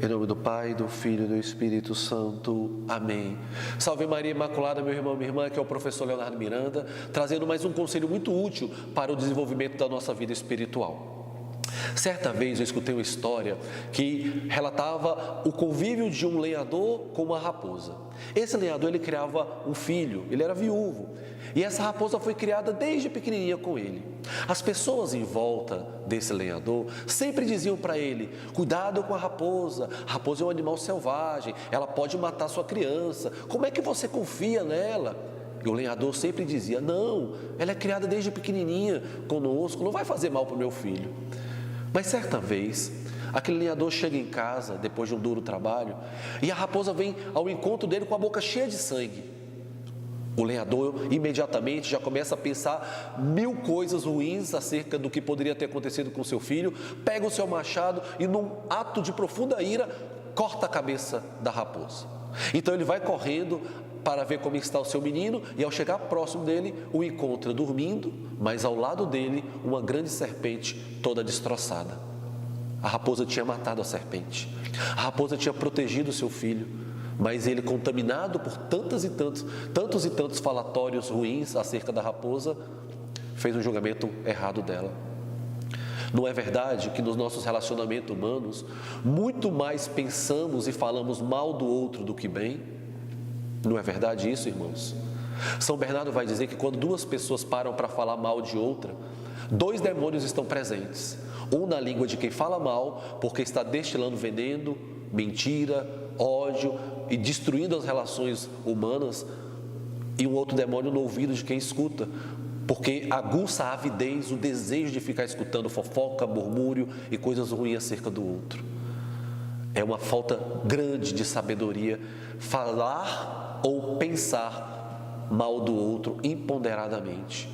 Em nome do Pai, do Filho e do Espírito Santo. Amém. Salve Maria Imaculada, meu irmão, minha irmã, que é o professor Leonardo Miranda, trazendo mais um conselho muito útil para o desenvolvimento da nossa vida espiritual. Certa vez eu escutei uma história que relatava o convívio de um lenhador com uma raposa. Esse lenhador, ele criava um filho, ele era viúvo, e essa raposa foi criada desde pequenininha com ele. As pessoas em volta desse lenhador sempre diziam para ele: cuidado com a raposa é um animal selvagem, ela pode matar sua criança, como é que você confia nela? E o lenhador sempre dizia: não, ela é criada desde pequenininha conosco, não vai fazer mal para o meu filho. Mas certa vez, aquele lenhador chega em casa, depois de um duro trabalho, e a raposa vem ao encontro dele com a boca cheia de sangue. O lenhador imediatamente já começa a pensar mil coisas ruins acerca do que poderia ter acontecido com seu filho, pega o seu machado e, num ato de profunda ira, corta a cabeça da raposa. Então ele vai correndo para ver como está o seu menino, e ao chegar próximo dele, o encontra dormindo, mas ao lado dele uma grande serpente toda destroçada. A raposa tinha matado a serpente, a raposa tinha protegido o seu filho, mas ele, contaminado por tantos e tantos falatórios ruins acerca da raposa, fez um julgamento errado dela. Não é verdade que nos nossos relacionamentos humanos muito mais pensamos e falamos mal do outro do que bem? Não é verdade isso, irmãos? São Bernardo vai dizer que quando duas pessoas param para falar mal de outra, dois demônios estão presentes. Um na língua de quem fala mal, porque está destilando veneno, mentira, ódio e destruindo as relações humanas, e um outro demônio no ouvido de quem escuta, porque aguça a avidez, o desejo de ficar escutando fofoca, murmúrio e coisas ruins acerca do outro. É uma falta grande de sabedoria falar ou pensar mal do outro imponderadamente.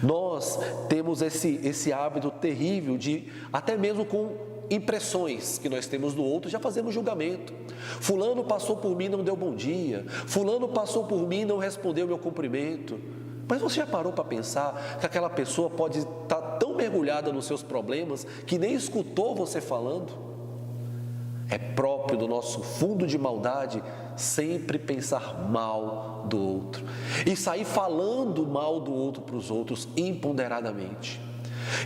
Nós temos esse hábito terrível de, até mesmo com impressões que nós temos do outro, já fazemos julgamento. Fulano passou por mim, não deu bom dia. Fulano passou por mim, não respondeu meu cumprimento. Mas você já parou para pensar que aquela pessoa pode estar tão mergulhada nos seus problemas que nem escutou você falando? É próprio do nosso fundo de maldade sempre pensar mal do outro e sair falando mal do outro para os outros imponderadamente.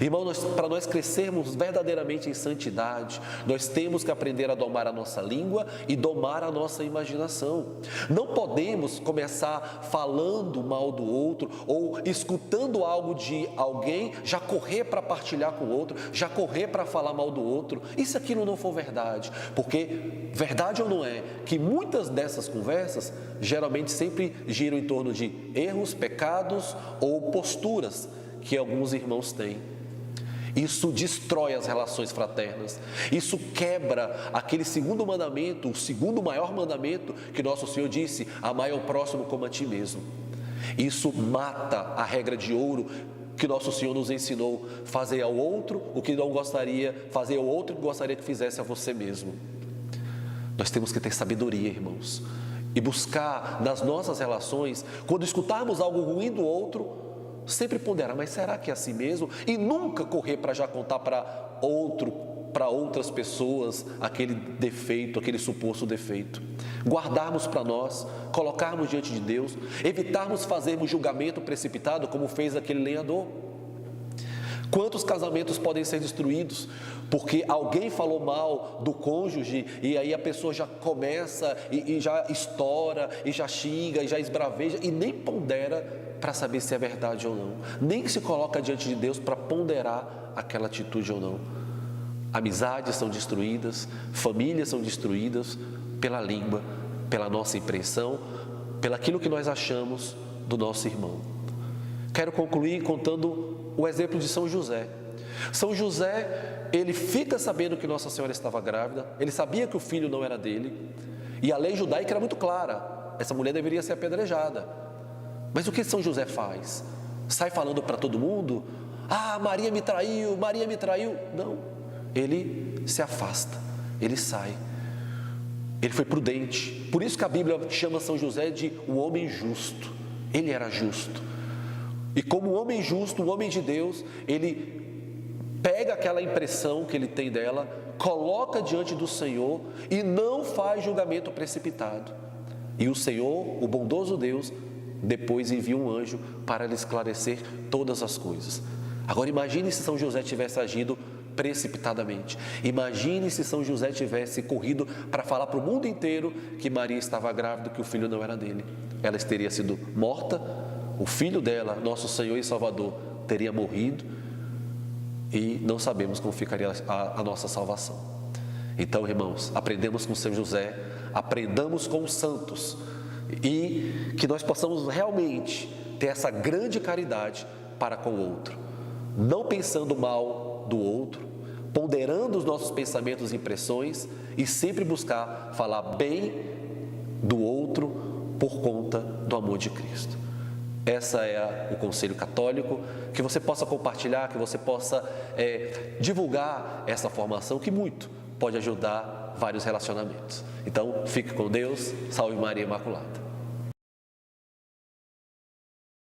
Irmão, para nós crescermos verdadeiramente em santidade, nós temos que aprender a domar a nossa língua e domar a nossa imaginação. Não podemos começar falando mal do outro ou escutando algo de alguém, já correr para partilhar com o outro, já correr para falar mal do outro, e se aquilo não for verdade? Porque verdade ou não é que muitas dessas conversas geralmente sempre giram em torno de erros, pecados ou posturas que alguns irmãos têm. Isso destrói as relações fraternas, isso quebra aquele segundo mandamento, o segundo maior mandamento que nosso Senhor disse: amai ao próximo como a ti mesmo. Isso mata a regra de ouro que nosso Senhor nos ensinou: fazer ao outro o que não gostaria, fazer ao outro o que gostaria que fizesse a você mesmo. Nós temos que ter sabedoria, irmãos, e buscar nas nossas relações, quando escutarmos algo ruim do outro, sempre ponderar: mas será que é assim mesmo? E nunca correr para já contar para outras pessoas aquele defeito, aquele suposto defeito. Guardarmos para nós, colocarmos diante de Deus, evitarmos fazermos julgamento precipitado como fez aquele lenhador. Quantos casamentos podem ser destruídos porque alguém falou mal do cônjuge e aí a pessoa já começa e já estoura e já xinga e já esbraveja e nem pondera para saber se é verdade ou não, nem se coloca diante de Deus para ponderar aquela atitude ou não. Amizades são destruídas, famílias são destruídas pela língua, pela nossa impressão, pelaquilo que nós achamos do nosso irmão. Quero concluir contando o exemplo de São José. São José, ele fica sabendo que Nossa Senhora estava grávida, ele sabia que o filho não era dele, e a lei judaica era muito clara: essa mulher deveria ser apedrejada. Mas o que São José faz? Sai falando para todo mundo: ah, Maria me traiu, Maria me traiu. Não, ele se afasta, ele sai. Ele foi prudente. Por isso que a Bíblia chama São José de o homem justo. Ele era justo. E como um homem justo, um homem de Deus, ele pega aquela impressão que ele tem dela, coloca diante do Senhor e não faz julgamento precipitado. E o Senhor, o bondoso Deus, depois envia um anjo para lhe esclarecer todas as coisas. Agora imagine se São José tivesse agido precipitadamente. Imagine se São José tivesse corrido para falar para o mundo inteiro que Maria estava grávida, que o filho não era dele. Ela teria sido morta, o filho dela, nosso Senhor e Salvador, teria morrido e não sabemos como ficaria a nossa salvação. Então, irmãos, aprendemos com São José, aprendamos com os santos e que nós possamos realmente ter essa grande caridade para com o outro, não pensando mal do outro, ponderando os nossos pensamentos e impressões e sempre buscar falar bem do outro por conta do amor de Cristo. Essa é o conselho católico, que você possa compartilhar, que você possa divulgar essa formação que muito pode ajudar vários relacionamentos. Então, fique com Deus, salve Maria Imaculada.